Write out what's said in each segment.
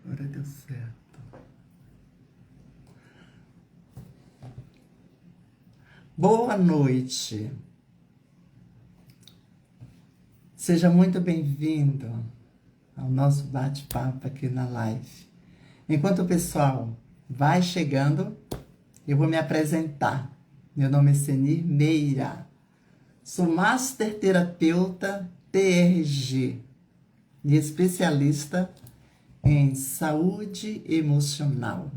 Agora deu certo. Boa noite. Seja muito bem-vindo ao nosso bate-papo aqui na live. Enquanto o pessoal vai chegando, eu vou me apresentar. Meu nome é Senir Meira. Sou Master Terapeuta TRG e especialista em saúde emocional.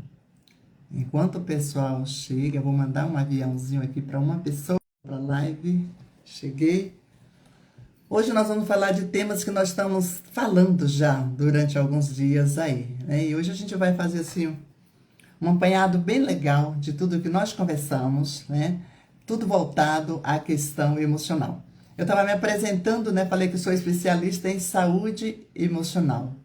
Enquanto o pessoal chega, eu vou mandar um aviãozinho aqui para uma pessoa para a live. Cheguei. Hoje nós vamos falar de temas que nós estamos falando já durante alguns dias aí, né? E hoje a gente vai fazer assim um apanhado bem legal de tudo que nós conversamos, né? Tudo voltado à questão emocional. Eu estava me apresentando, né? Falei que sou especialista em saúde emocional.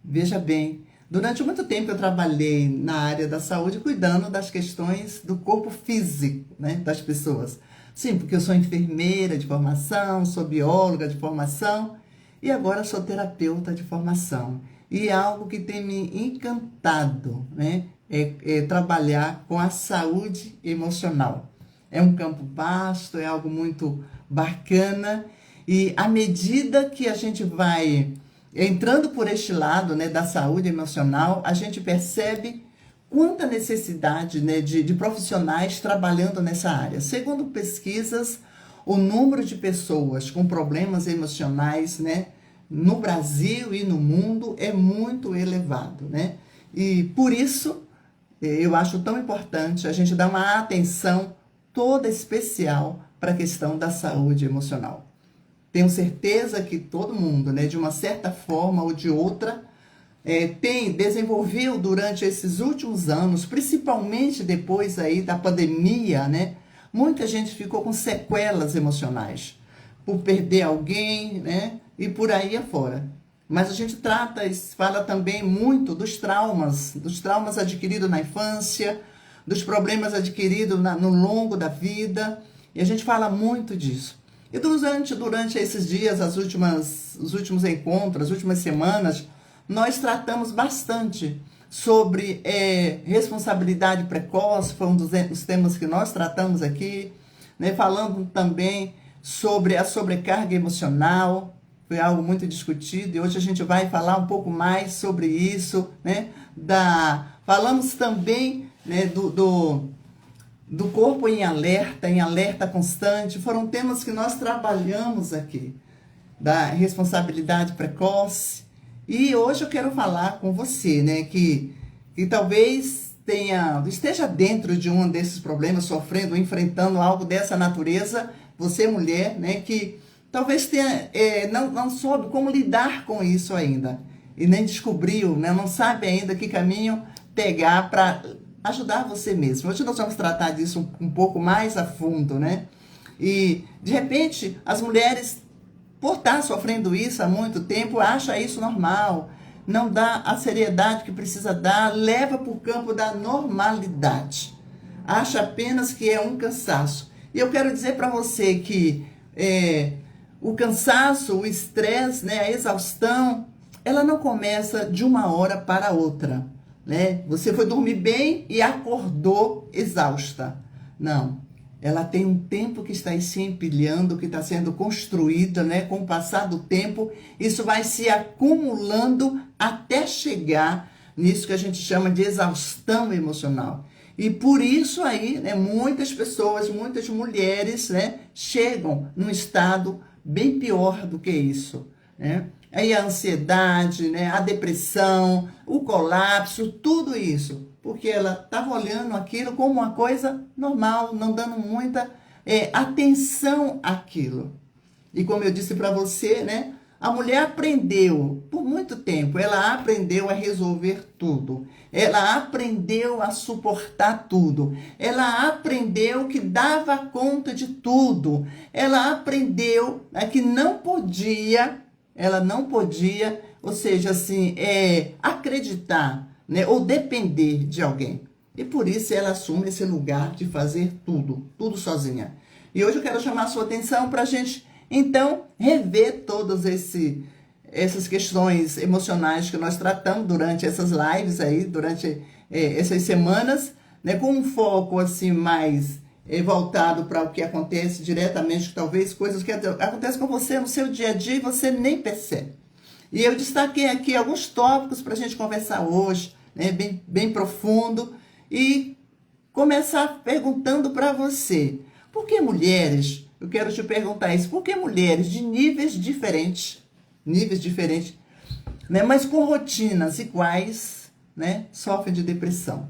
Veja bem, durante muito tempo eu trabalhei na área da saúde cuidando das questões do corpo físico, né, das pessoas. Sim, porque eu sou enfermeira de formação, sou bióloga de formação e agora sou terapeuta de formação. E é algo que tem me encantado, né, é trabalhar com a saúde emocional. É um campo vasto, é algo muito bacana e à medida que a gente vai entrando por este lado, né, da saúde emocional, a gente percebe quanta necessidade, né, de profissionais trabalhando nessa área. Segundo pesquisas, o número de pessoas com problemas emocionais, né, no Brasil e no mundo é muito elevado, né? E por isso eu acho tão importante a gente dar uma atenção toda especial para a questão da saúde emocional. Tenho certeza que todo mundo, né, de uma certa forma ou de outra, desenvolveu durante esses últimos anos, principalmente depois aí da pandemia, né, muita gente ficou com sequelas emocionais, por perder alguém, né, e por aí afora. Mas a gente fala também muito dos traumas adquiridos na infância, dos problemas adquiridos no longo da vida, e a gente fala muito disso. E durante esses dias, os últimos encontros, as últimas semanas, nós tratamos bastante sobre responsabilidade precoce, foi um dos temas que nós tratamos aqui, né? Falando também sobre a sobrecarga emocional, foi algo muito discutido, e hoje a gente vai falar um pouco mais sobre isso, né? Falamos também, né, do corpo em alerta constante, foram temas que nós trabalhamos aqui, da responsabilidade precoce. E hoje eu quero falar com você, né, que talvez esteja dentro de um desses problemas, sofrendo, enfrentando algo dessa natureza, você mulher, né, que talvez não soube como lidar com isso ainda, e nem descobriu, né, não sabe ainda que caminho pegar para ajudar você mesmo. Hoje nós vamos tratar disso um pouco mais a fundo, né? E, de repente, as mulheres, por estar sofrendo isso há muito tempo, acham isso normal, não dá a seriedade que precisa dar, leva para o campo da normalidade. Acha apenas que é um cansaço. E eu quero dizer para você que o cansaço, o estresse, né, a exaustão, ela não começa de uma hora para outra, né? Você foi dormir bem e acordou exausta. Não, ela tem um tempo que está aí se empilhando, que está sendo construída, né? Com o passar do tempo, isso vai se acumulando até chegar nisso que a gente chama de exaustão emocional. E por isso aí, né, muitas pessoas, muitas mulheres, né, chegam num estado bem pior do que isso, né? Aí a ansiedade, né, a depressão, o colapso, tudo isso, porque ela estava olhando aquilo como uma coisa normal, não dando muita atenção àquilo. E como eu disse para você, né, a mulher aprendeu, por muito tempo, ela aprendeu a resolver tudo. Ela aprendeu a suportar tudo. Ela aprendeu que dava conta de tudo. Ela aprendeu que ela não podia, ou seja, assim, acreditar, né, ou depender de alguém. E por isso ela assume esse lugar de fazer tudo sozinha. E hoje eu quero chamar a sua atenção para a gente, então, rever todos essas questões emocionais que nós tratamos durante essas lives aí, durante essas semanas, né, com um foco assim mais voltado para o que acontece diretamente, talvez coisas que acontecem com você no seu dia a dia e você nem percebe. E eu destaquei aqui alguns tópicos para a gente conversar hoje, né, bem profundo, e começar perguntando para você, por que mulheres, eu quero te perguntar isso, por que mulheres de níveis diferentes, né, mas com rotinas iguais, né, sofrem de depressão,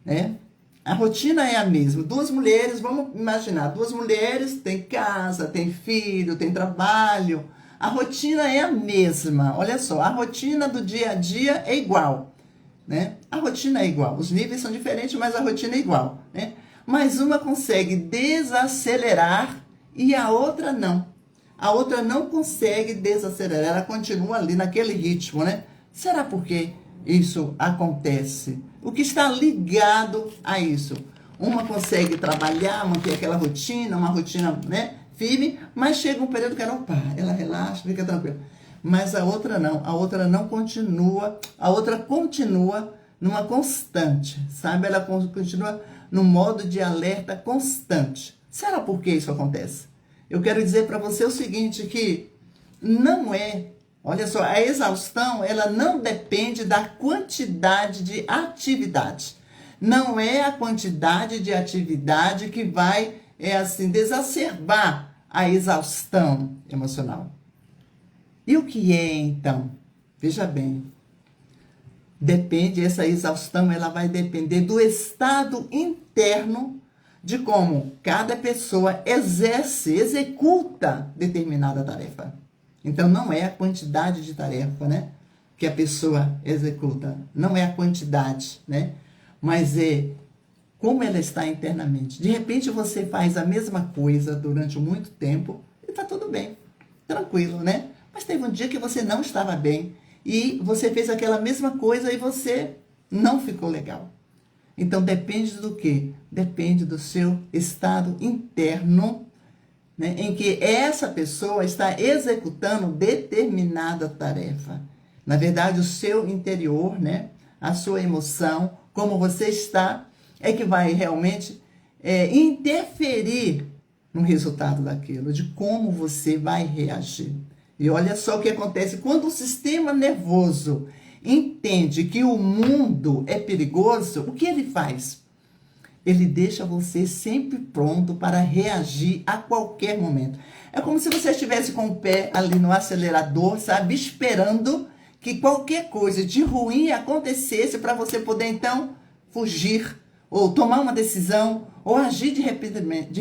né? A rotina é a mesma. Duas mulheres, vamos imaginar, duas mulheres têm casa, têm filho, têm trabalho. A rotina é a mesma. Olha só, a rotina do dia a dia é igual, né? A rotina é igual. Os níveis são diferentes, mas a rotina é igual, né? Mas uma consegue desacelerar e a outra não. A outra não consegue desacelerar, ela continua ali naquele ritmo, né? Será por quê isso acontece? O que está ligado a isso? Uma consegue trabalhar, manter aquela rotina, uma rotina, né, firme, mas chega um período que ela relaxa, fica tranquila. Mas a outra não continua, a outra continua numa constante, sabe? Ela continua no modo de alerta constante. Será por que isso acontece? Eu quero dizer para você o seguinte, que não é, olha só, a exaustão, ela não depende da quantidade de atividade. Não é a quantidade de atividade que vai, desacerbar a exaustão emocional. E o que é, então? Veja bem, essa exaustão, ela vai depender do estado interno de como cada pessoa executa determinada tarefa. Então, não é a quantidade de tarefa, né, que a pessoa executa. Não é a quantidade, né, mas é como ela está internamente. De repente, você faz a mesma coisa durante muito tempo e está tudo bem, tranquilo, né? Mas teve um dia que você não estava bem e você fez aquela mesma coisa e você não ficou legal. Então, depende do quê? Depende do seu estado interno, né, em que essa pessoa está executando determinada tarefa. Na verdade, o seu interior, né, a sua emoção, como você está, é que vai realmente interferir no resultado daquilo, de como você vai reagir. E olha só o que acontece quando o sistema nervoso entende que o mundo é perigoso, o que ele faz? Ele deixa você sempre pronto para reagir a qualquer momento. É como se você estivesse com o pé ali no acelerador, sabe? Esperando que qualquer coisa de ruim acontecesse para você poder, então, fugir, ou tomar uma decisão, ou agir de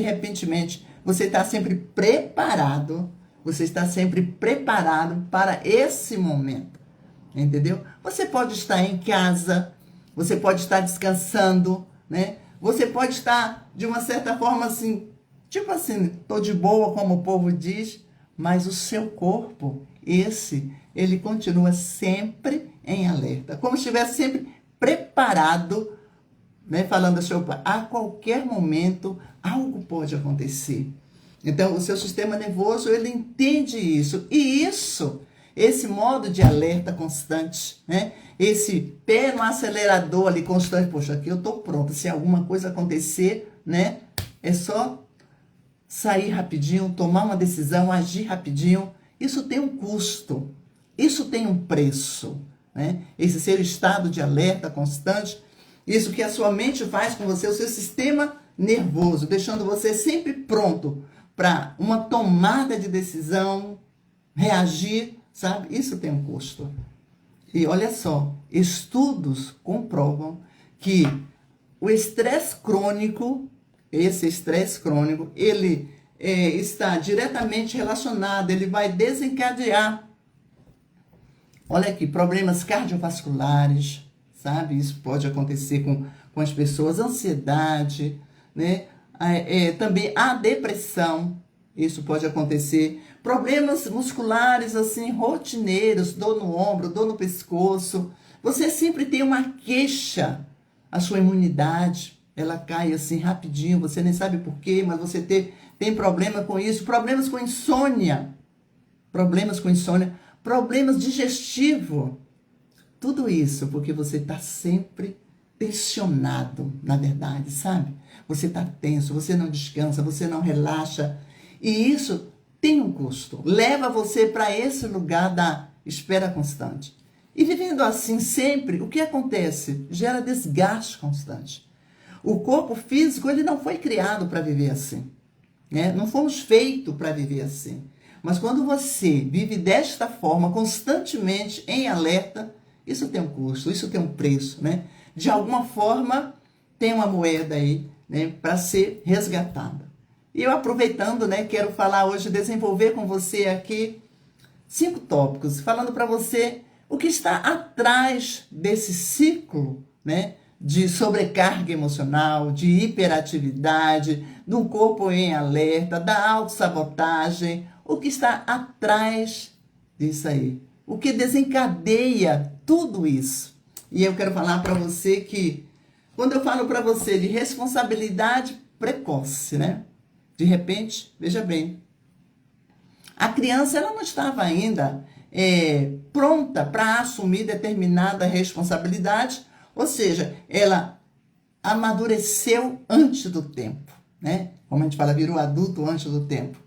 repentemente. Você está sempre preparado. Você está sempre preparado para esse momento. Entendeu? Você pode estar em casa, você pode estar descansando, né? Você pode estar, de uma certa forma, assim, tipo assim, tô de boa, como o povo diz, mas o seu corpo, ele continua sempre em alerta, como se estivesse sempre preparado, né? Falando assim, opa, a qualquer momento algo pode acontecer. Então, o seu sistema nervoso, ele entende isso. E esse modo de alerta constante, né? Esse pé no acelerador ali constante, poxa, aqui eu tô pronta, se alguma coisa acontecer, né? É só sair rapidinho, tomar uma decisão, agir rapidinho. Isso tem um custo, isso tem um preço, né? Esse seu estado de alerta constante, isso que a sua mente faz com você, o seu sistema nervoso, deixando você sempre pronto para uma tomada de decisão, reagir, sabe? Isso tem um custo. E olha só, estudos comprovam que o estresse crônico, ele está diretamente relacionado, ele vai desencadear, olha aqui, problemas cardiovasculares, sabe? Isso pode acontecer com as pessoas, ansiedade, né? Também a depressão, isso pode acontecer. Problemas musculares, assim, rotineiros, dor no ombro, dor no pescoço. Você sempre tem uma queixa. A sua imunidade, ela cai assim rapidinho, você nem sabe por quê, mas você tem problema com isso. Problemas com insônia. problemas digestivos. Tudo isso porque você está sempre tensionado, na verdade, sabe? Você está tenso, você não descansa, você não relaxa. E isso tem um custo. Leva você para esse lugar da espera constante. E vivendo assim sempre, o que acontece? Gera desgaste constante. O corpo físico, ele não foi criado para viver assim, né? Não fomos feitos para viver assim. Mas quando você vive desta forma, constantemente em alerta, isso tem um custo, isso tem um preço, né? De alguma forma, tem uma moeda aí, né, para ser resgatada. E eu, aproveitando, né, quero falar hoje, desenvolver com você aqui 5 tópicos, falando para você o que está atrás desse ciclo, né, de sobrecarga emocional, de hiperatividade, do corpo em alerta, da autossabotagem, o que está atrás disso aí, o que desencadeia tudo isso. E eu quero falar para você que, quando eu falo para você de responsabilidade precoce, né? De repente, veja bem, a criança ela não estava ainda pronta para assumir determinada responsabilidade, ou seja, ela amadureceu antes do tempo, né? Como a gente fala, virou adulto antes do tempo.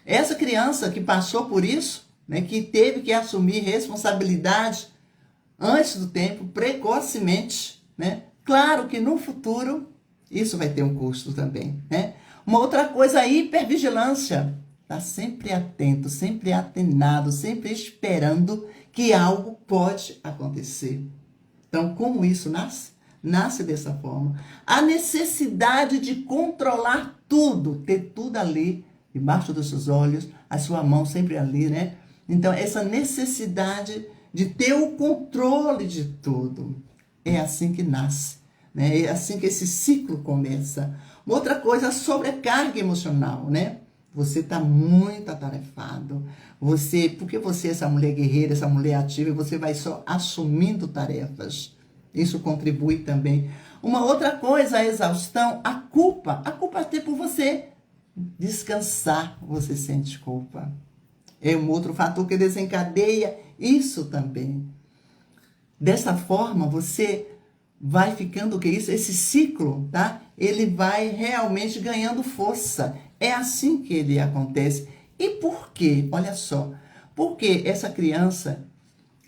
Essa criança que passou por isso, né, que teve que assumir responsabilidade antes do tempo, precocemente, né? Claro que no futuro isso vai ter um custo também, né? Uma outra coisa, a hipervigilância. Tá sempre atento, sempre atenado, sempre esperando que algo pode acontecer. Então, como isso nasce? Nasce dessa forma. A necessidade de controlar tudo, ter tudo ali, debaixo dos seus olhos, a sua mão sempre ali, né? Então, essa necessidade de ter o controle de tudo. É assim que nasce, né? É assim que esse ciclo começa. Outra coisa, a sobrecarga emocional, né? Você está muito atarefado. Porque você é essa mulher guerreira, essa mulher ativa, e você vai só assumindo tarefas. Isso contribui também. Uma outra coisa, a exaustão, a culpa. A culpa até por você descansar, você sente culpa. É um outro fator que desencadeia isso também. Dessa forma, você vai ficando, o que é isso? Esse ciclo, tá? Ele vai realmente ganhando força. É assim que ele acontece. E por quê? Olha só. Porque essa criança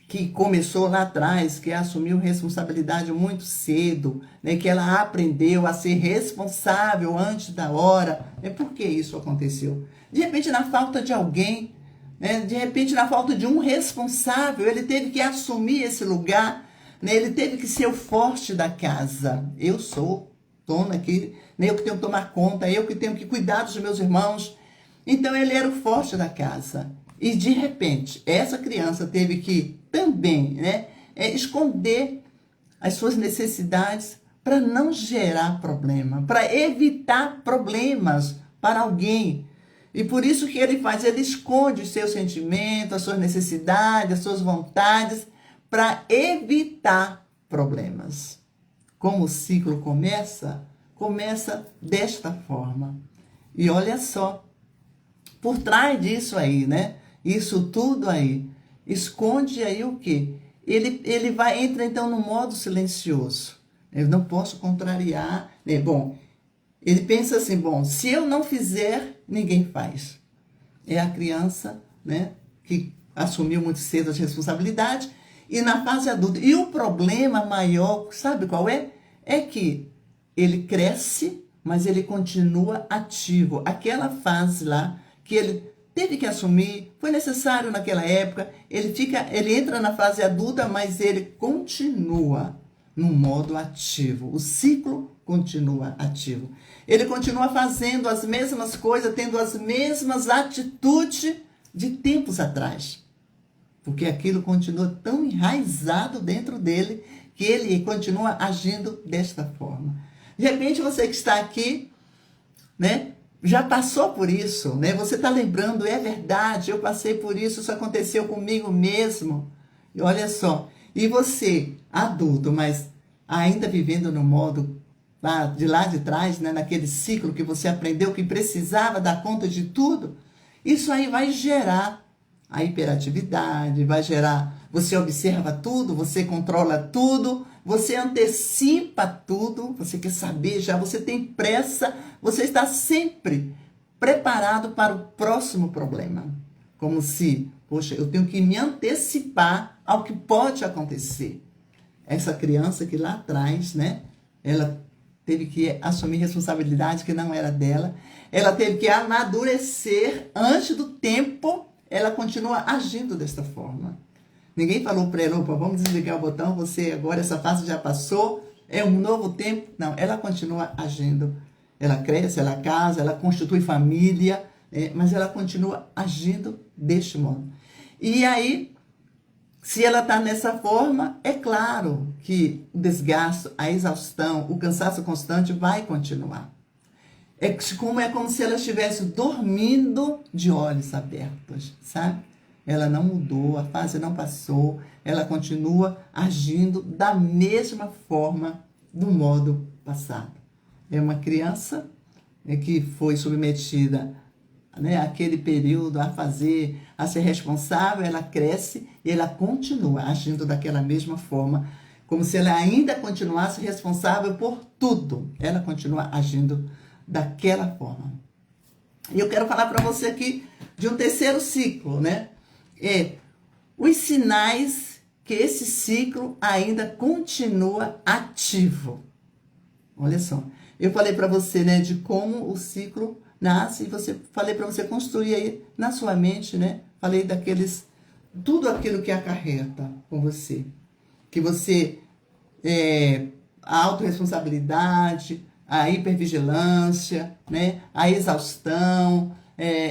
que começou lá atrás, que assumiu responsabilidade muito cedo, né, que ela aprendeu a ser responsável antes da hora. Por que isso aconteceu? De repente, na falta de alguém, né, de repente, na falta de um responsável, ele teve que assumir esse lugar, né, ele teve que ser o forte da casa. Eu sou dona aqui, né, eu que tenho que tomar conta, eu que tenho que cuidar dos meus irmãos. Então, ele era o forte da casa. E, de repente, essa criança teve que também, né, esconder as suas necessidades para não gerar problema, para evitar problemas para alguém. E por isso que ele faz, ele esconde os seus sentimentos, as suas necessidades, as suas vontades, para evitar problemas. Como o ciclo começa desta forma. E olha só, por trás disso aí, né? Isso tudo aí, esconde aí o quê? Ele entra então no modo silencioso. Eu não posso contrariar, né? Bom, ele pensa assim, bom, se eu não fizer, ninguém faz. É a criança, né, que assumiu muito cedo as responsabilidades e na fase adulta. E o problema maior, sabe qual é? É que ele cresce, mas ele continua ativo. Aquela fase lá que ele teve que assumir, foi necessário naquela época, ele entra na fase adulta, mas ele continua no modo ativo. O ciclo continua ativo. Ele continua fazendo as mesmas coisas, tendo as mesmas atitudes de tempos atrás. Porque aquilo continua tão enraizado dentro dele que ele continua agindo desta forma. De repente, você que está aqui, né, já passou por isso, né? Você está lembrando, é verdade, eu passei por isso, isso aconteceu comigo mesmo. E olha só, e você, adulto, mas ainda vivendo no modo de lá de trás, né? Naquele ciclo que você aprendeu que precisava dar conta de tudo, isso aí vai gerar a hiperatividade, vai gerar, você observa tudo, você controla tudo, você antecipa tudo, você quer saber já, você tem pressa, você está sempre preparado para o próximo problema. Como se, poxa, eu tenho que me antecipar ao que pode acontecer. Essa criança que lá atrás, né, ela teve que assumir responsabilidade que não era dela, ela teve que amadurecer antes do tempo, ela continua agindo desta forma. Ninguém falou para ela, opa, vamos desligar o botão, você agora, essa fase já passou, é um novo tempo. Não, ela continua agindo. Ela cresce, ela casa, ela constitui família, mas ela continua agindo deste modo. E aí, se ela está nessa forma, é claro que o desgaste, a exaustão, o cansaço constante vai continuar. É como se ela estivesse dormindo de olhos abertos, sabe? Ela não mudou, a fase não passou, ela continua agindo da mesma forma, do modo passado. É uma criança que foi submetida, né, aquele período a ser responsável, ela cresce e ela continua agindo daquela mesma forma, como se ela ainda continuasse responsável por tudo. Ela continua agindo daquela forma. E eu quero falar para você aqui de um terceiro ciclo, né? Os sinais que esse ciclo ainda continua ativo. Olha só, eu falei para você, né, de como o ciclo nasce, e falei para você construir aí na sua mente, né? Falei tudo aquilo que acarreta com você. Que você, a autorresponsabilidade, a hipervigilância, né? A exaustão,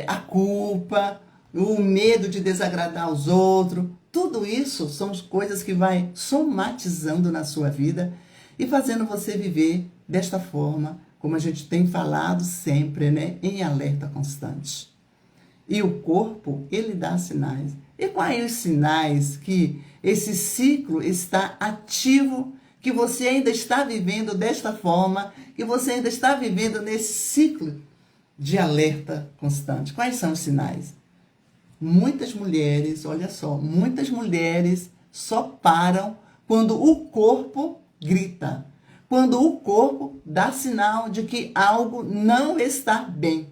a culpa, o medo de desagradar os outros. Tudo isso são coisas que vai somatizando na sua vida e fazendo você viver desta forma, como a gente tem falado sempre, né? Em alerta constante. E o corpo, ele dá sinais. E quais os sinais que esse ciclo está ativo, que você ainda está vivendo desta forma, que você ainda está vivendo nesse ciclo de alerta constante? Quais são os sinais? Muitas mulheres, olha só, muitas mulheres só param quando o corpo grita, quando o corpo dá sinal de que algo não está bem.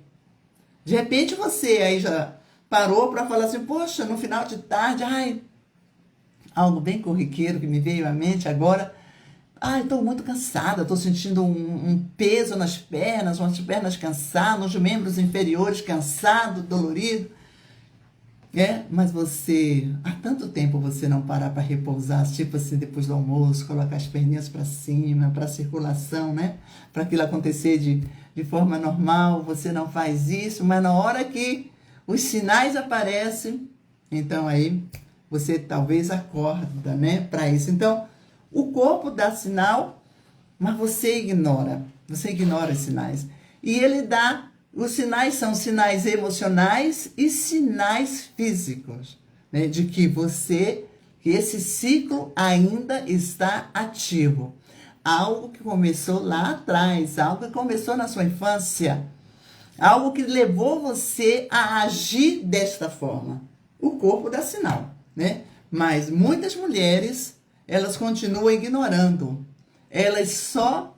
De repente você aí já parou para falar assim, poxa, no final de tarde, algo bem corriqueiro que me veio à mente agora, estou muito cansada, estou sentindo um peso nas pernas, umas pernas cansadas, os membros inferiores cansados, dolorido. Mas você, há tanto tempo você não parar para repousar, tipo assim, depois do almoço, colocar as perninhas para cima, para a circulação, né? Para aquilo acontecer de forma normal, você não faz isso, mas na hora que os sinais aparecem, então aí você talvez acorda, né, para isso. Então, o corpo dá sinal, mas você ignora os sinais. E ele dá. Os sinais são sinais emocionais e sinais físicos, né? De que esse ciclo ainda está ativo. Algo que começou lá atrás, algo que começou na sua infância, algo que levou você a agir desta forma. O corpo dá sinal, né? Mas muitas mulheres, elas continuam ignorando. Elas só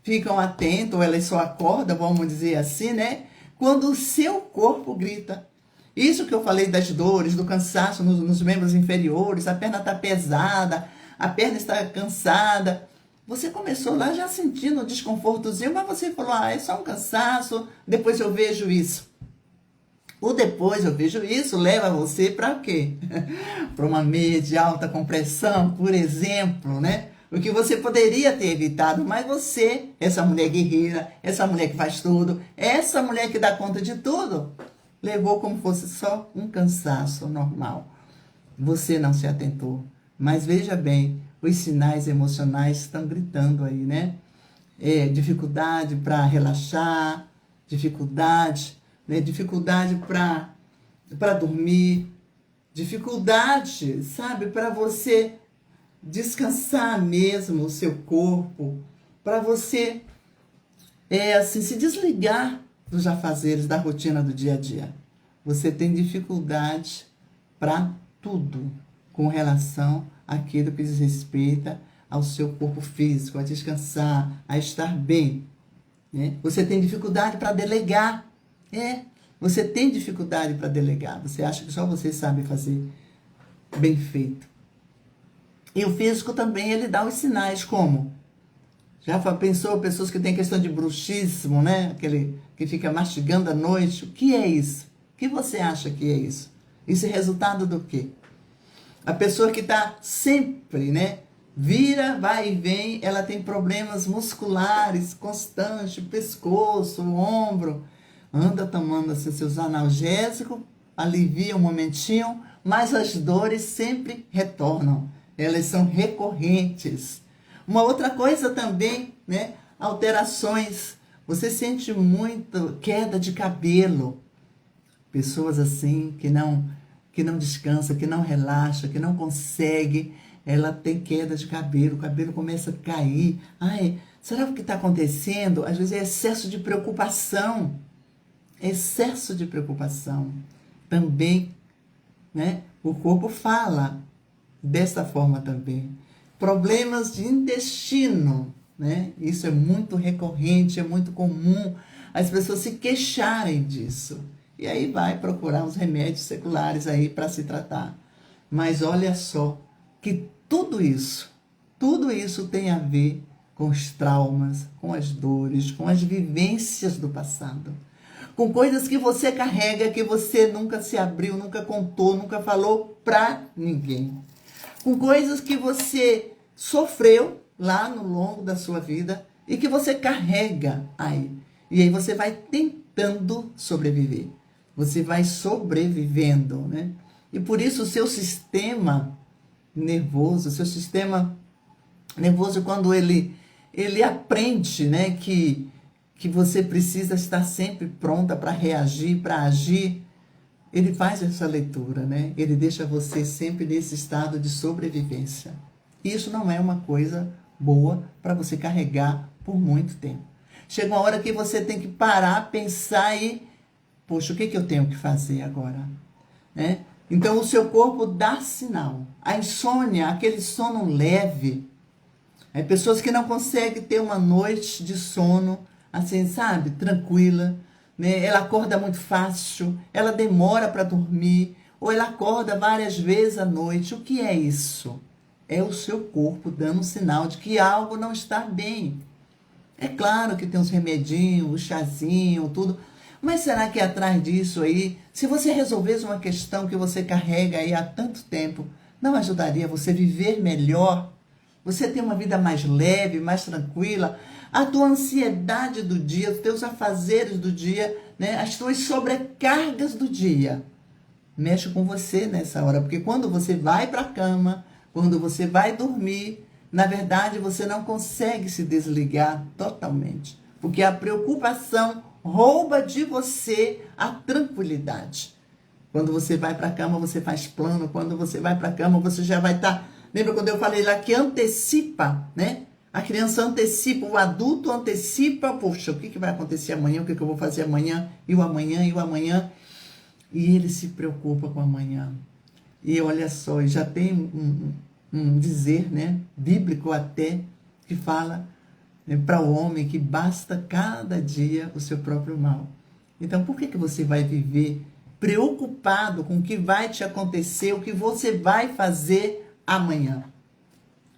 ficam atentos, ou elas só acordam, vamos dizer assim, né? Quando o seu corpo grita. Isso que eu falei das dores, do cansaço nos membros inferiores, a perna está pesada, a perna está cansada. Você começou lá já sentindo um desconfortozinho, mas você falou, é só um cansaço, depois eu vejo isso. O depois eu vejo isso leva você para quê? Para uma meia de alta compressão, por exemplo, né? O que você poderia ter evitado, mas você, essa mulher guerreira, essa mulher que faz tudo, essa mulher que dá conta de tudo, levou como fosse só um cansaço normal. Você não se atentou. Mas veja bem, os sinais emocionais estão gritando aí, né? Dificuldade para relaxar, dificuldade para dormir, dificuldade, sabe, para você descansar mesmo o seu corpo, para você se desligar dos afazeres da rotina do dia a dia. Você tem dificuldade para tudo com relação àquilo que diz respeito ao seu corpo físico, a descansar, a estar bem. Né? Você tem dificuldade para delegar. Você tem dificuldade para delegar. Você acha que só você sabe fazer bem feito. E o físico também, ele dá os sinais, como? Já pensou pessoas que têm questão de bruxismo, né? Aquele que fica mastigando à noite. O que é isso? O que você acha que é isso? Isso é resultado do quê? A pessoa que está sempre, né? Vira, vai e vem, ela tem problemas musculares constantes, pescoço, ombro. Anda tomando assim, seus analgésicos, alivia um momentinho, mas as dores sempre retornam. Elas são recorrentes. Uma outra coisa também, né? Alterações. Você sente muito queda de cabelo. Pessoas assim que não descansa, que não relaxa, que não consegue, ela tem queda de cabelo, o cabelo começa a cair. Ai, será o que está acontecendo? Às vezes é excesso de preocupação. Excesso de preocupação. Também, né? O corpo fala dessa forma também. Problemas de intestino, né? Isso é muito recorrente, é muito comum as pessoas se queixarem disso. E aí vai procurar os remédios seculares aí para se tratar. Mas olha só que tudo isso tem a ver com os traumas, com as dores, com as vivências do passado. Com coisas que você carrega, que você nunca se abriu, nunca contou, nunca falou para ninguém. Com coisas que você sofreu lá no longo da sua vida e que você carrega aí. E aí você vai tentando sobreviver. Você vai sobrevivendo, né? E por isso o seu sistema nervoso, quando ele aprende, né, que você precisa estar sempre pronta para reagir, para agir, ele faz essa leitura, né? Ele deixa você sempre nesse estado de sobrevivência. Isso não é uma coisa boa para você carregar por muito tempo. Chega uma hora que você tem que parar, pensar e... Poxa, o que eu tenho que fazer agora? Né? Então, o seu corpo dá sinal. A insônia, aquele sono leve. Pessoas que não conseguem ter uma noite de sono, assim, sabe? Tranquila. Né? Ela acorda muito fácil, ela demora para dormir, ou ela acorda várias vezes à noite. O que é isso? É o seu corpo dando um sinal de que algo não está bem. É claro que tem os remedinhos, o chazinho, tudo. Mas será que atrás disso aí, se você resolvesse uma questão que você carrega aí há tanto tempo, não ajudaria você a viver melhor? Você ter uma vida mais leve, mais tranquila? A tua ansiedade do dia, os teus afazeres do dia, né? As tuas sobrecargas do dia. Mexe com você nessa hora, porque quando você vai para a cama, quando você vai dormir, na verdade você não consegue se desligar totalmente, porque a preocupação rouba de você a tranquilidade. Quando você vai para a cama, você faz plano. Quando você vai para a cama, você já vai estar... Lembra quando eu falei lá que antecipa, né? A criança antecipa, o adulto antecipa. Poxa, o que vai acontecer amanhã? O que eu vou fazer amanhã? E o amanhã, e o amanhã. E ele se preocupa com o amanhã. E olha só, já tem um dizer, né? Bíblico até, que fala... para o homem que basta cada dia o seu próprio mal. Então, por que você vai viver preocupado com o que vai te acontecer, o que você vai fazer amanhã?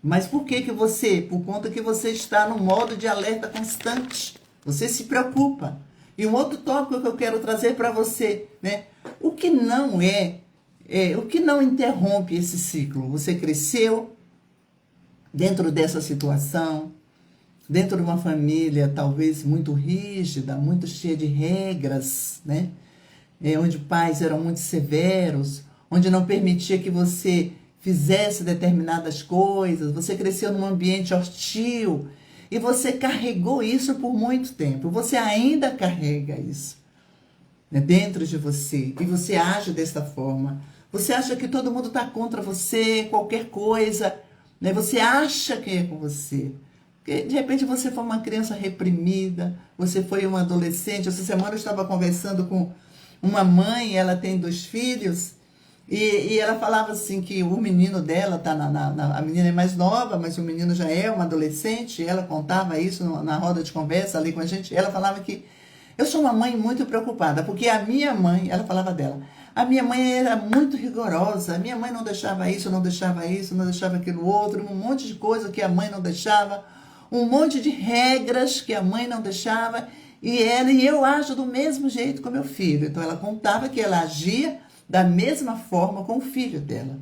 Mas por que você? Por conta que você está no modo de alerta constante. Você se preocupa. E um outro tópico que eu quero trazer para você, né? O que não interrompe esse ciclo? Você cresceu dentro dessa situação, dentro de uma família talvez muito rígida, muito cheia de regras, né? Onde pais eram muito severos, onde não permitia que você fizesse determinadas coisas, você cresceu num ambiente hostil e você carregou isso por muito tempo. Você ainda carrega isso, né, dentro de você, e você age dessa forma. Você acha que todo mundo está contra você, qualquer coisa, né? Você acha que é com você. Porque, de repente, você foi uma criança reprimida, você foi uma adolescente. Essa semana eu estava conversando com uma mãe, ela tem 2 filhos, E ela falava assim que o menino dela, tá a menina é mais nova, mas o menino já é uma adolescente, ela contava isso na roda de conversa ali com a gente, ela falava que eu sou uma mãe muito preocupada, porque a minha mãe, ela falava dela, a minha mãe era muito rigorosa, a minha mãe não deixava isso, não deixava isso, não deixava aquilo outro, um monte de coisa que a mãe não deixava, um monte de regras que a mãe não deixava, e eu ajo do mesmo jeito com meu filho. Então ela contava que ela agia da mesma forma com o filho dela.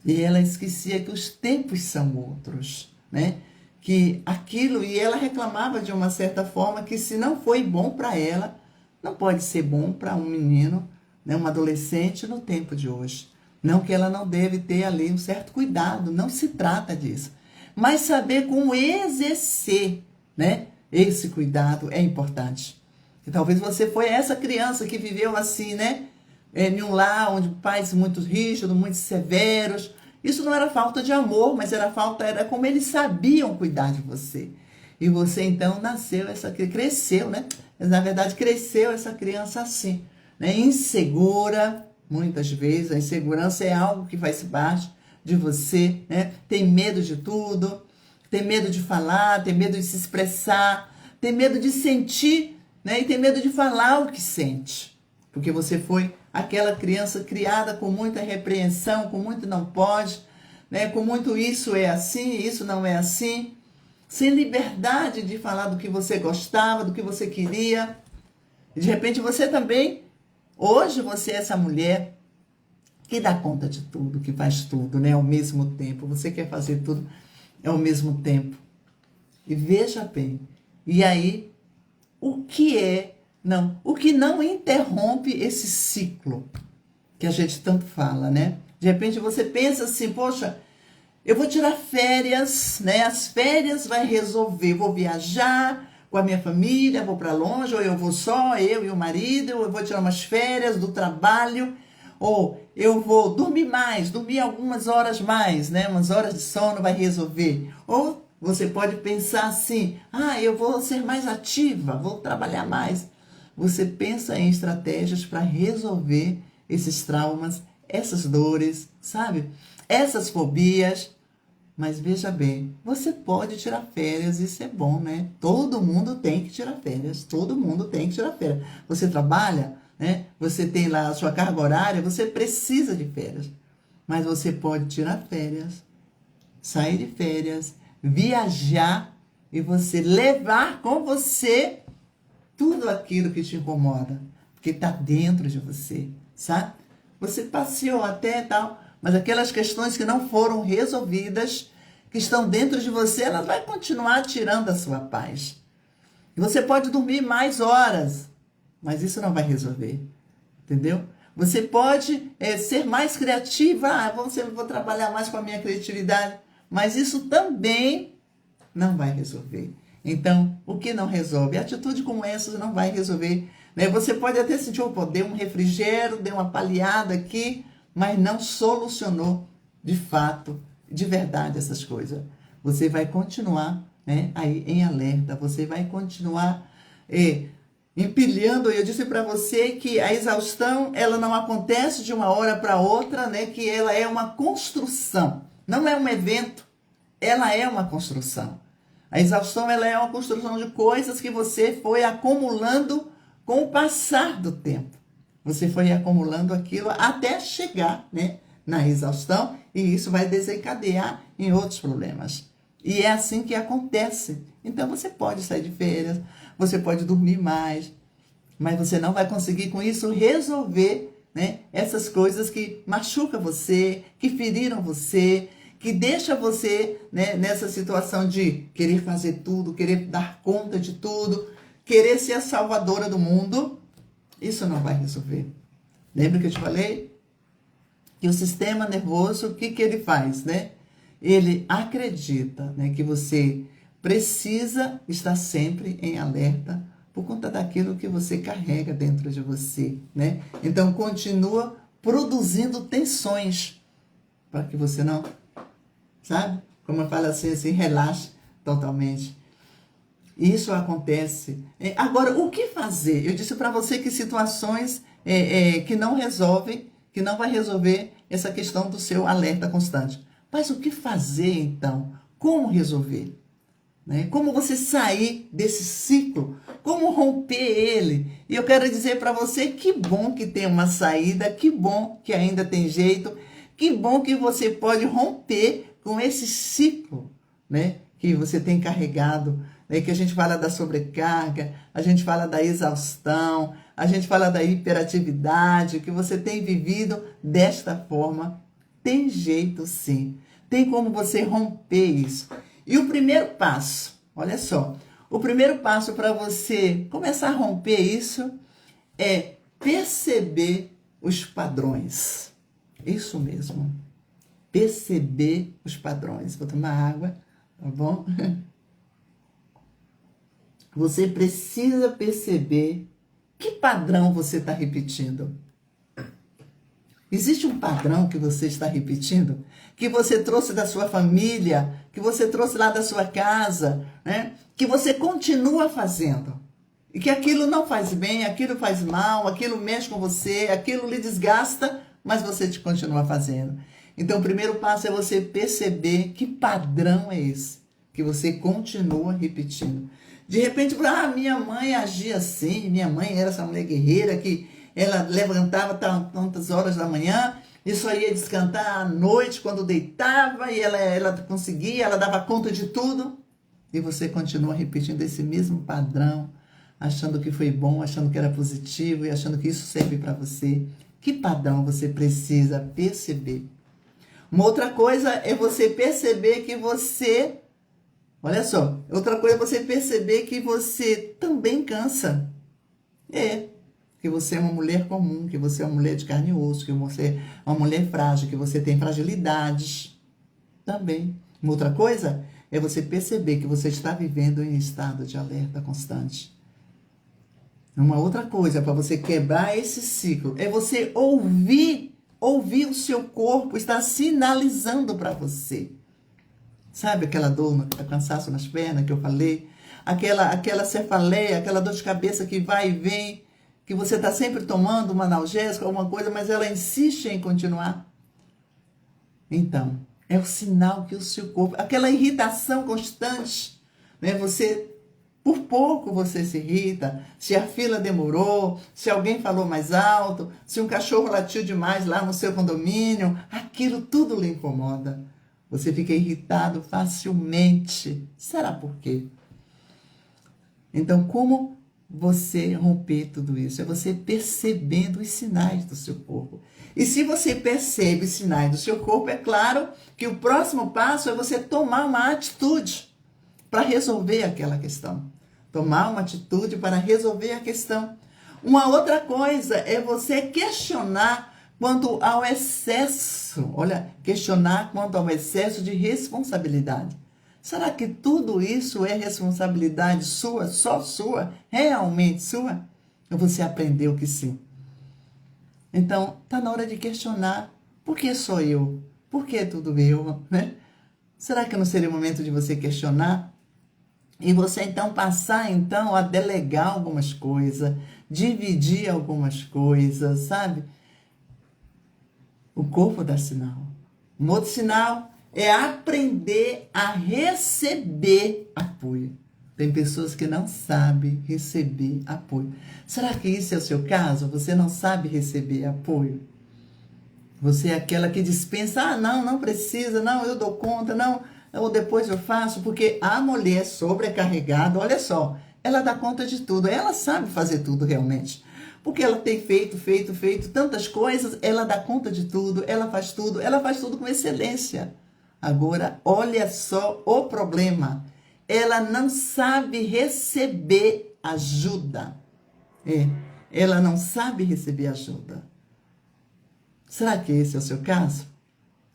E ela esquecia que os tempos são outros, né? Que aquilo, e ela reclamava de uma certa forma que se não foi bom para ela, não pode ser bom para um menino, né, um adolescente no tempo de hoje. Não que ela não deve ter ali um certo cuidado, não se trata disso. Mas saber como exercer, né, esse cuidado é importante. E talvez você foi essa criança que viveu assim, né? Em um lar onde pais muito rígidos, muito severos. Isso não era falta de amor, mas era como eles sabiam cuidar de você. E você então cresceu, né? Mas, na verdade, cresceu essa criança assim, né? Insegura, muitas vezes. A insegurança é algo que faz parte de você, né? Tem medo de tudo, tem medo de falar, tem medo de se expressar, tem medo de sentir, né? E tem medo de falar o que sente. Porque você foi aquela criança criada com muita repreensão, com muito não pode, né? Com muito isso é assim, isso não é assim, sem liberdade de falar do que você gostava, do que você queria. De repente você também, hoje você é essa mulher que dá conta de tudo, que faz tudo, né? Ao mesmo tempo, você quer fazer tudo ao mesmo tempo. E veja bem, e aí, o que não interrompe esse ciclo que a gente tanto fala, né? De repente você pensa assim, poxa, eu vou tirar férias, né? As férias vai resolver, vou viajar com a minha família, vou para longe, ou eu vou só, eu e o marido, ou eu vou tirar umas férias do trabalho, ou eu vou dormir mais, dormir algumas horas mais, né? Umas horas de sono vai resolver. Ou você pode pensar assim, eu vou ser mais ativa, vou trabalhar mais. Você pensa em estratégias para resolver esses traumas, essas dores, sabe? Essas fobias. Mas veja bem, você pode tirar férias, isso é bom, né? Todo mundo tem que tirar férias, todo mundo tem que tirar férias. Você trabalha, né? Você tem lá a sua carga horária, você precisa de férias. Mas você pode tirar férias, sair de férias, viajar e você levar com você tudo aquilo que te incomoda, porque está dentro de você, sabe? Você passeou até tal, mas aquelas questões que não foram resolvidas, que estão dentro de você, elas vão continuar tirando a sua paz. E você pode dormir mais horas, mas isso não vai resolver, entendeu? Você pode ser mais criativa, vou trabalhar mais com a minha criatividade, mas isso também não vai resolver. Então, o que não resolve? Atitude como essa não vai resolver, né? Você pode até sentir, deu um refrigério, deu uma paliada aqui, mas não solucionou de fato, de verdade essas coisas. Você vai continuar, né, aí em alerta, você vai continuar empilhando. Eu disse para você que a exaustão, ela não acontece de uma hora para outra, né, que ela é uma construção, não é um evento, ela é uma construção. A exaustão, ela é uma construção de coisas que você foi acumulando com o passar do tempo. Você foi acumulando aquilo até chegar, né, na exaustão, e isso vai desencadear em outros problemas. E é assim que acontece. Então você pode sair de férias, você pode dormir mais, mas você não vai conseguir com isso resolver, né, essas coisas que machucam você, que feriram você, que deixa você, né, nessa situação de querer fazer tudo, querer dar conta de tudo, querer ser a salvadora do mundo. Isso não vai resolver. Lembra que eu te falei? Que o sistema nervoso, o que ele faz, né? Ele acredita, né, que você precisa estar sempre em alerta por conta daquilo que você carrega dentro de você, né? Então, continua produzindo tensões para que você não, sabe? Como eu falo assim, relaxe totalmente. Isso acontece. Agora, o que fazer? Eu disse para você que situações que não resolvem, que não vai resolver essa questão do seu alerta constante. Mas o que fazer então? Como resolver? Né? Como você sair desse ciclo? Como romper ele? E eu quero dizer para você que bom que tem uma saída, que bom que ainda tem jeito, que bom que você pode romper com esse ciclo, né? Que você tem carregado, né? Que a gente fala da sobrecarga, a gente fala da exaustão, a gente fala da hiperatividade, que você tem vivido desta forma. Tem jeito sim, tem como você romper isso. E o primeiro passo, olha só, o primeiro passo para você começar a romper isso é perceber os padrões. Isso mesmo, perceber os padrões. Vou tomar água, tá bom? Você precisa perceber que padrão você está repetindo. Existe um padrão que você está repetindo, que você trouxe da sua família, que você trouxe lá da sua casa, né? Que você continua fazendo. E que aquilo não faz bem, aquilo faz mal, aquilo mexe com você, aquilo lhe desgasta, mas você continua fazendo. Então, o primeiro passo é você perceber que padrão é esse, que você continua repetindo. De repente, minha mãe agia assim, minha mãe era essa mulher guerreira que ela levantava tantas horas da manhã e só ia descantar à noite quando deitava e ela conseguia, ela dava conta de tudo. E você continua repetindo esse mesmo padrão, achando que foi bom, achando que era positivo e achando que isso serve para você. Que padrão você precisa perceber? Uma outra coisa é você perceber que você... Olha só, outra coisa é você perceber que você também cansa. Que você é uma mulher comum, que você é uma mulher de carne e osso, que você é uma mulher frágil, que você tem fragilidades também. Uma outra coisa é você perceber que você está vivendo em estado de alerta constante. Uma outra coisa para você quebrar esse ciclo é você ouvir o seu corpo estar sinalizando para você. Sabe aquela dor, cansaço nas pernas que eu falei? Aquela cefaleia, aquela dor de cabeça que vai e vem, que você está sempre tomando uma analgésica, alguma coisa, mas ela insiste em continuar. Então, é o sinal que o seu corpo... Aquela irritação constante, né? Por pouco você se irrita, se a fila demorou, se alguém falou mais alto, se um cachorro latiu demais lá no seu condomínio, aquilo tudo lhe incomoda. Você fica irritado facilmente. Será por quê? Então, como você romper tudo isso? É você percebendo os sinais do seu corpo. E se você percebe os sinais do seu corpo, é claro que o próximo passo é você tomar uma atitude para resolver aquela questão. Tomar uma atitude para resolver a questão. Uma outra coisa é você questionar quanto ao excesso. Olha, questionar quanto ao excesso de responsabilidade. Será que tudo isso é responsabilidade sua, só sua, realmente sua? Ou você aprendeu que sim? Então, está na hora de questionar. Por que sou eu? Por que tudo eu? Né? Será que não seria o momento de você questionar? E você então passar então a delegar algumas coisas, dividir algumas coisas, sabe? O corpo dá sinal. Um outro sinal é aprender a receber apoio. Tem pessoas que não sabem receber apoio. Será que isso é o seu caso? Você não sabe receber apoio? Você é aquela que dispensa, não precisa, não, eu dou conta, não, ou depois eu faço, porque a mulher sobrecarregada, olha só, ela dá conta de tudo, ela sabe fazer tudo realmente. Porque ela tem feito tantas coisas, ela dá conta de tudo, ela faz tudo com excelência. Agora, olha só o problema. Ela não sabe receber ajuda. Ela não sabe receber ajuda. Será que esse é o seu caso?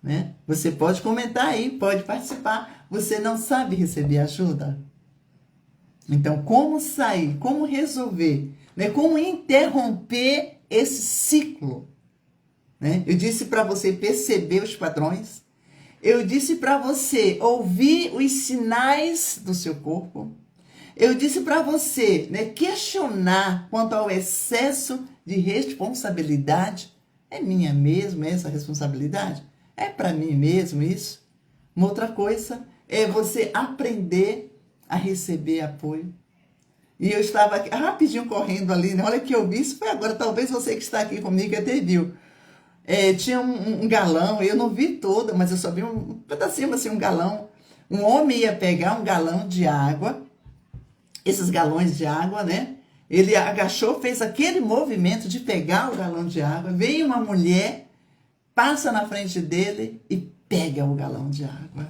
Né? Você pode comentar aí, pode participar. Você não sabe receber ajuda? Então, como sair? Como resolver? Né? Como interromper esse ciclo? Né? Eu disse para você perceber os padrões. Eu disse para você ouvir os sinais do seu corpo. Eu disse para você, né, questionar quanto ao excesso de responsabilidade. É minha mesmo essa responsabilidade? É para mim mesmo isso? Uma outra coisa é você aprender a receber apoio. E eu estava aqui, rapidinho correndo ali, né? Olha que eu vi, isso foi agora, talvez você que está aqui comigo até viu. Tinha um galão, eu não vi todo, mas eu só vi um pedacinho assim, um galão. Um homem ia pegar um galão de água, esses galões de água, né? Ele agachou, fez aquele movimento de pegar o galão de água. Veio uma mulher, passa na frente dele e pega o galão de água.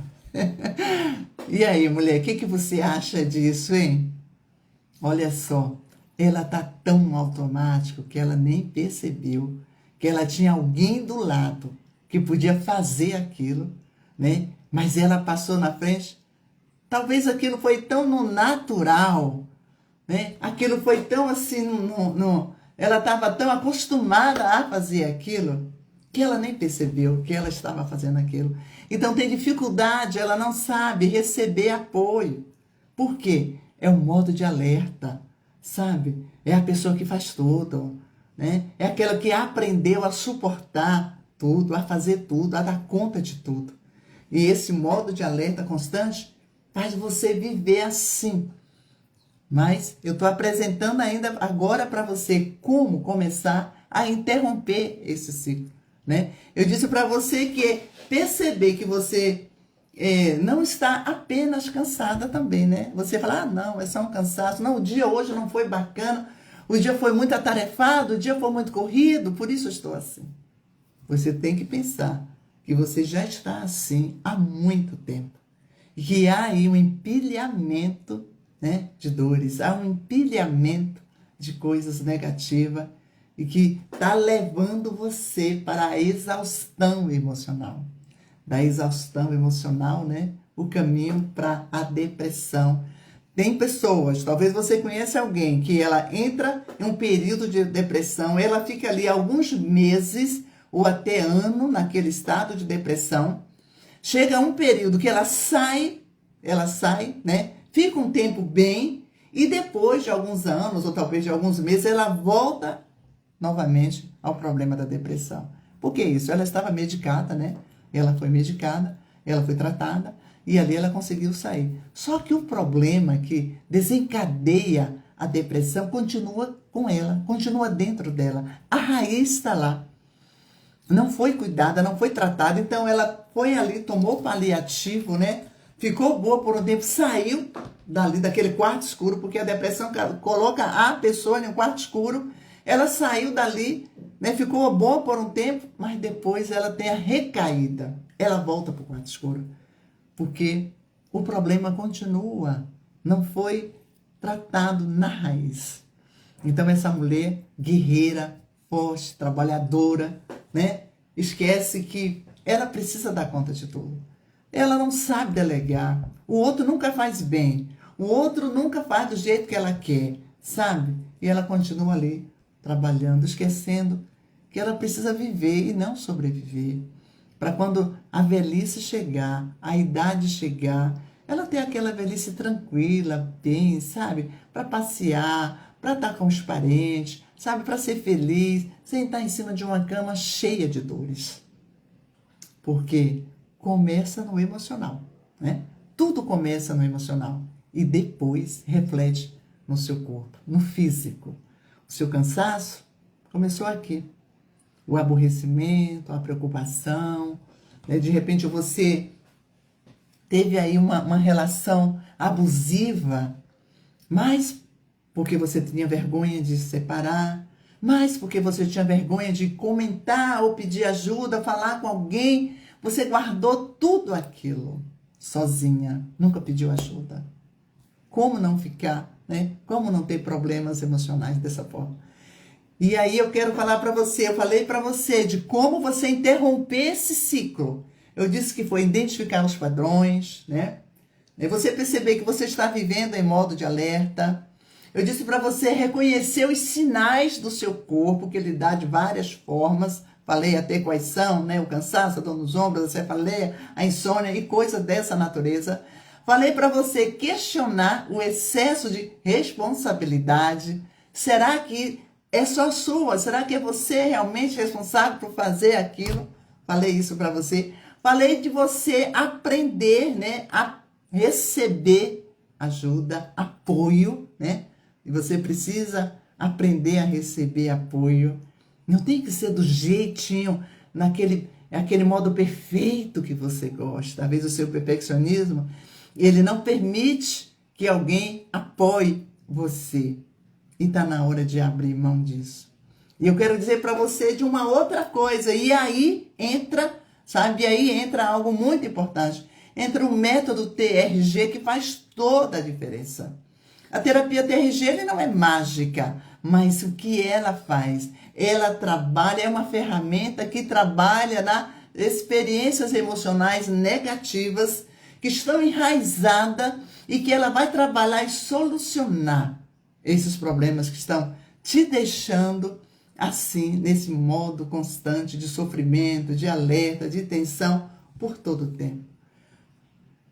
E aí, mulher, o que você acha disso, hein? Olha só, ela tá tão automático que ela nem percebeu que ela tinha alguém do lado que podia fazer aquilo, né? Mas ela passou na frente. Talvez aquilo foi tão no natural, né? Aquilo foi tão assim, ela estava tão acostumada a fazer aquilo que ela nem percebeu que ela estava fazendo aquilo. Então tem dificuldade, ela não sabe receber apoio. Por quê? É um modo de alerta, sabe? É a pessoa que faz tudo, né? É aquela que aprendeu a suportar tudo, a fazer tudo, a dar conta de tudo. E esse modo de alerta constante faz você viver assim. Mas eu estou apresentando ainda agora para você como começar a interromper esse ciclo, né? Eu disse para você que perceber que você não está apenas cansada também, né? Você fala, não, é só um cansaço. Não, o dia hoje não foi bacana, o dia foi muito atarefado, o dia foi muito corrido, por isso eu estou assim. Você tem que pensar que você já está assim há muito tempo. E que há aí um empilhamento, né, de dores, há um empilhamento de coisas negativas e que está levando você para a exaustão emocional. Da exaustão emocional, né, o caminho para a depressão. Tem pessoas, talvez você conheça alguém, que ela entra em um período de depressão, ela fica ali alguns meses ou até ano naquele estado de depressão. Chega um período que ela sai, né? Fica um tempo bem e depois de alguns anos ou talvez de alguns meses ela volta novamente ao problema da depressão. Por que isso? Ela estava medicada, né? Ela foi medicada, ela foi tratada e ali ela conseguiu sair. Só que o problema que desencadeia a depressão continua com ela, continua dentro dela. A raiz está lá. Não foi cuidada, não foi tratada, então ela foi ali, tomou paliativo, né? Ficou boa por um tempo, saiu dali daquele quarto escuro, porque a depressão coloca a pessoa em um quarto escuro. Ela saiu dali, né? Ficou boa por um tempo, mas depois ela tem a recaída. Ela volta para o quarto escuro, porque o problema continua, não foi tratado na raiz. Então essa mulher guerreira, forte, trabalhadora, né? Esquece que ela precisa dar conta de tudo. Ela não sabe delegar. O outro nunca faz bem. O outro nunca faz do jeito que ela quer, sabe? E ela continua ali, trabalhando, esquecendo que ela precisa viver e não sobreviver. Para quando a velhice chegar, a idade chegar, ela ter aquela velhice tranquila, bem, sabe? Para passear, para estar com os parentes, sabe? Para ser feliz, sem estar em cima de uma cama cheia de dores. Porque começa no emocional, né? Tudo começa no emocional e depois reflete no seu corpo, no físico. O seu cansaço começou aqui. O aborrecimento, a preocupação, né? De repente você teve aí uma relação abusiva, mas porque você tinha vergonha de se separar, mas porque você tinha vergonha de comentar ou pedir ajuda, falar com alguém, você guardou tudo aquilo sozinha, nunca pediu ajuda. Como não ficar, né? Como não ter problemas emocionais dessa forma? E aí eu quero falar para você, eu falei para você de como você interromper esse ciclo. Eu disse que foi identificar os padrões, né? E você perceber que você está vivendo em modo de alerta. Eu disse para você reconhecer os sinais do seu corpo, que ele dá de várias formas. Falei até quais são, né? O cansaço, a dor nos ombros, a cefaleia, a insônia e coisas dessa natureza. Falei para você questionar o excesso de responsabilidade. Será que é só sua? Será que é você realmente responsável por fazer aquilo? Falei isso para você. Falei de você aprender, né, a receber ajuda, apoio, né? E você precisa aprender a receber apoio. Não tem que ser do jeitinho, aquele modo perfeito que você gosta. Às vezes o seu perfeccionismo, ele não permite que alguém apoie você. E está na hora de abrir mão disso. E eu quero dizer para você de uma outra coisa. E aí entra, sabe? E aí entra algo muito importante. Entra o método TRG que faz toda a diferença. A terapia TRG ele não é mágica, mas o que ela faz? Ela trabalha, é uma ferramenta que trabalha nas experiências emocionais negativas que estão enraizadas e que ela vai trabalhar e solucionar esses problemas que estão te deixando assim, nesse modo constante de sofrimento, de alerta, de tensão por todo o tempo.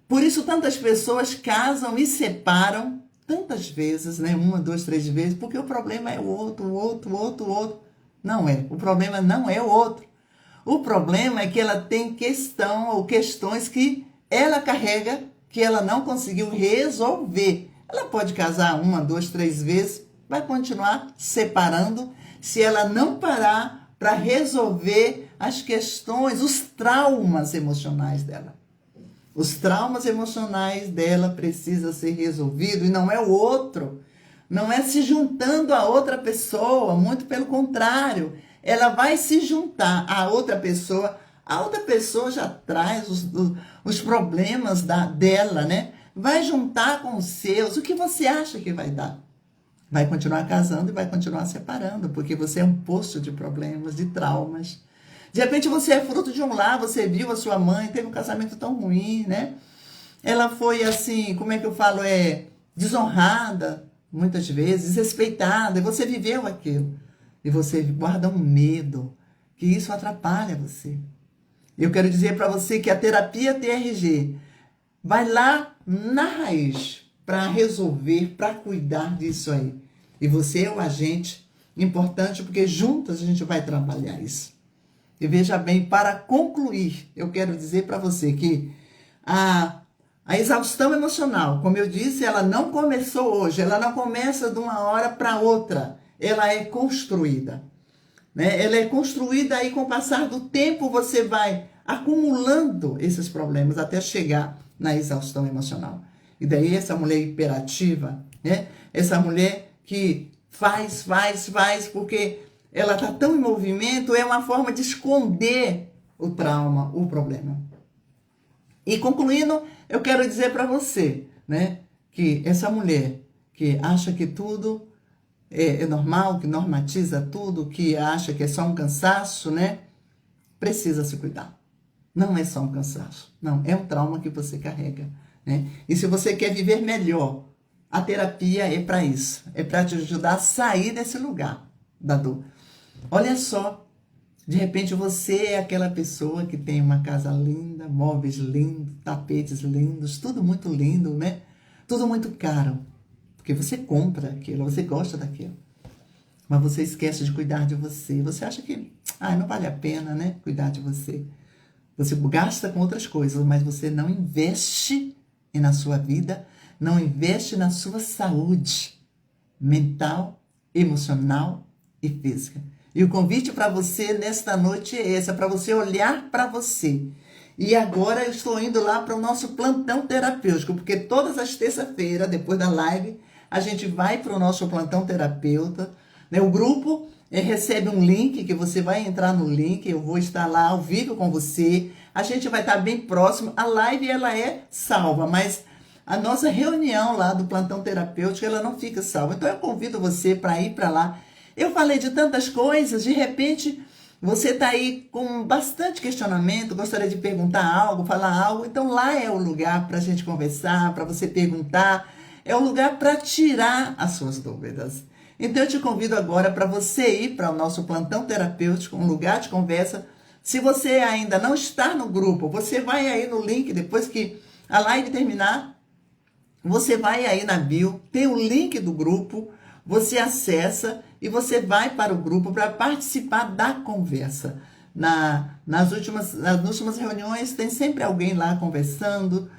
Por isso tantas pessoas casam e separam tantas vezes, né? 1, 2, 3 vezes, porque o problema é o outro, o outro, o outro, o outro. Não é. O problema não é o outro. O problema é que ela tem questão ou questões que ela carrega que ela não conseguiu resolver. Ela pode casar 1, 2, 3 vezes, vai continuar separando se ela não parar para resolver as questões, os traumas emocionais dela. Os traumas emocionais dela precisam ser resolvidos e não é o outro. Não é se juntando a outra pessoa, muito pelo contrário. Ela vai se juntar a outra pessoa já traz os problemas dela, né? Vai juntar com os seus. O que você acha que vai dar? Vai continuar casando e vai continuar separando, porque você é um poço de problemas, de traumas. De repente você é fruto de um lar, você viu a sua mãe, teve um casamento tão ruim, né? Ela foi assim, como é que eu falo, desonrada, muitas vezes, desrespeitada, e você viveu aquilo. E você guarda um medo, que isso atrapalha você. Eu quero dizer para você que a terapia TRG vai lá na raiz para resolver, para cuidar disso aí. E você é o agente importante, porque juntas a gente vai trabalhar isso. E veja bem, para concluir, eu quero dizer para você que a exaustão emocional, como eu disse, ela não começou hoje, ela não começa de uma hora para outra, ela é construída. Né? Ela é construída e com o passar do tempo você vai acumulando esses problemas até chegar na exaustão emocional. E daí essa mulher hiperativa, né? Essa mulher que faz, porque ela está tão em movimento, é uma forma de esconder o trauma, o problema. E concluindo, eu quero dizer para você, né, que essa mulher que acha que tudo é normal, que normatiza tudo, que acha que é só um cansaço, né, precisa se cuidar. Não é só um cansaço, não, é um trauma que você carrega, né? E se você quer viver melhor, a terapia é para isso, é para te ajudar a sair desse lugar da dor. Olha só, de repente você é aquela pessoa que tem uma casa linda, móveis lindos, tapetes lindos, tudo muito lindo, né? Tudo muito caro, porque você compra aquilo, você gosta daquilo. Mas você esquece de cuidar de você. Você acha que não vale a pena, né? Cuidar de você. Você gasta com outras coisas, mas você não investe na sua vida, não investe na sua saúde mental, emocional e física. E o convite para você nesta noite é esse, é para você olhar para você. E agora eu estou indo lá para o nosso plantão terapêutico, porque todas as terças-feiras, depois da live, a gente vai para o nosso plantão terapeuta. Né? O grupo recebe um link, que você vai entrar no link, eu vou estar lá ao vivo com você. A gente vai estar bem próximo. A live ela é salva, mas a nossa reunião lá do plantão terapêutico, ela não fica salva. Então eu convido você para ir para lá. Eu falei de tantas coisas, de repente você está aí com bastante questionamento, gostaria de perguntar algo, falar algo. Então lá é o lugar para a gente conversar, para você perguntar. É o lugar para tirar as suas dúvidas. Então eu te convido agora para você ir para o nosso plantão terapêutico, um lugar de conversa. Se você ainda não está no grupo, você vai aí no link, depois que a live terminar, você vai aí na bio, tem o link do grupo, você acessa e você vai para o grupo para participar da conversa. Nas últimas reuniões tem sempre alguém lá conversando,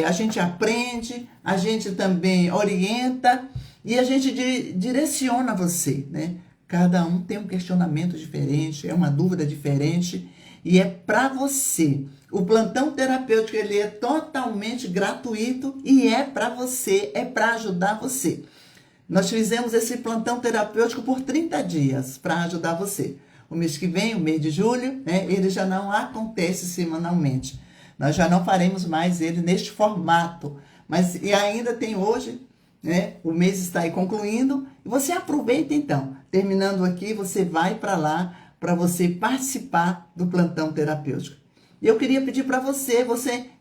a gente aprende, a gente também orienta e a gente direciona você, né? Cada um tem um questionamento diferente, é uma dúvida diferente e é para você. O plantão terapêutico ele é totalmente gratuito e é para você, é para ajudar você. Nós fizemos esse plantão terapêutico por 30 dias para ajudar você. O mês que vem, o mês de julho, né, ele já não acontece semanalmente. Nós já não faremos mais ele neste formato. Mas e ainda tem hoje, né, o mês está aí concluindo. E você aproveita então. Terminando aqui, você vai para lá para você participar do plantão terapêutico. E eu queria pedir para você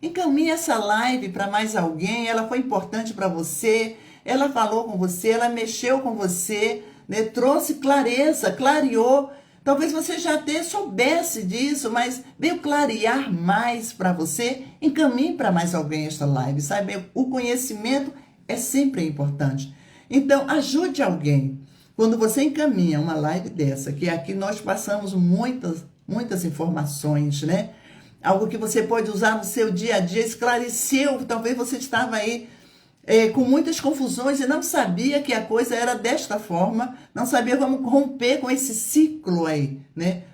encaminhe essa live para mais alguém. Ela foi importante para você. Ela falou com você, ela mexeu com você, né, trouxe clareza, clareou. Talvez você já até soubesse disso, mas veio clarear mais para você. Encaminhe para mais alguém esta live, sabe? O conhecimento é sempre importante. Então, ajude alguém. Quando você encaminha uma live dessa, que aqui nós passamos muitas informações, né? Algo que você pode usar no seu dia a dia, esclareceu. Talvez você estava aí com muitas confusões e não sabia que a coisa era desta forma, não sabia como romper com esse ciclo aí, né?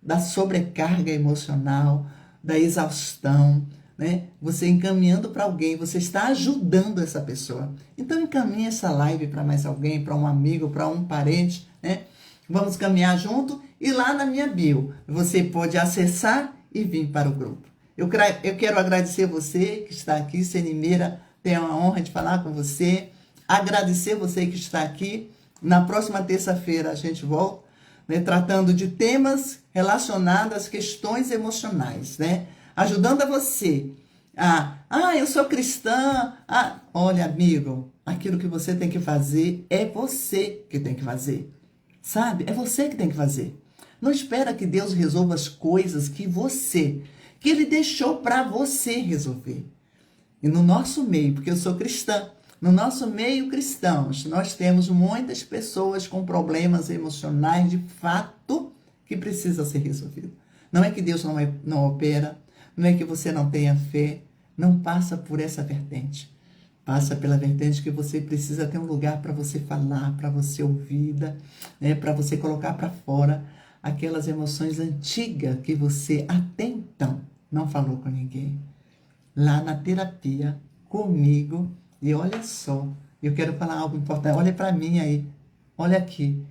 Da sobrecarga emocional, da exaustão, né? Você encaminhando para alguém, você está ajudando essa pessoa. Então encaminhe essa live para mais alguém, para um amigo, para um parente, né? Vamos caminhar junto e lá na minha bio você pode acessar e vir para o grupo. Eu quero agradecer você que está aqui, Senimeira, tenho a honra de falar com você, agradecer você que está aqui. Na próxima terça-feira a gente volta, né, tratando de temas relacionados às questões emocionais, né? Ajudando a você eu sou cristã. Olha, amigo, aquilo que você tem que fazer é você que tem que fazer, sabe? É você que tem que fazer. Não espera que Deus resolva as coisas que Ele deixou para você resolver. E no nosso meio, porque eu sou cristã, no nosso meio cristãos, nós temos muitas pessoas com problemas emocionais de fato que precisam ser resolvidos. Não é que Deus não opera, não é que você não tenha fé, não passa por essa vertente. Passa pela vertente que você precisa ter um lugar para você falar, para você ouvir, né, para você colocar para fora aquelas emoções antigas que você até então não falou com ninguém. Lá na terapia, comigo, e olha só, eu quero falar algo importante, olha para mim aí, olha aqui,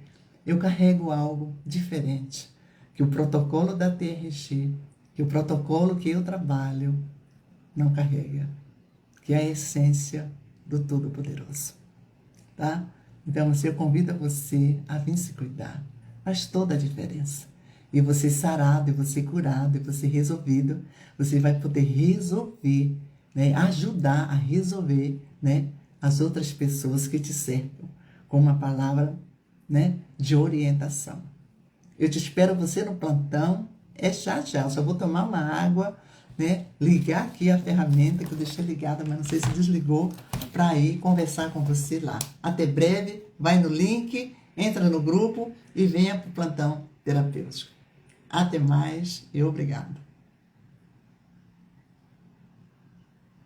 eu carrego algo diferente, que o protocolo da TRG, que o protocolo que eu trabalho, não carrega, que é a essência do Todo-Poderoso, tá? Então, eu convido você a vir se cuidar, faz toda a diferença. E você sarado, e você curado, e você resolvido, você vai poder resolver, né, ajudar a resolver, né, as outras pessoas que te cercam, com uma palavra, né, de orientação. Eu te espero você no plantão, já, só vou tomar uma água, né, ligar aqui a ferramenta que eu deixei ligada, mas não sei se desligou, para ir conversar com você lá. Até breve, vai no link, entra no grupo e venha para o plantão terapêutico. Até mais e obrigado.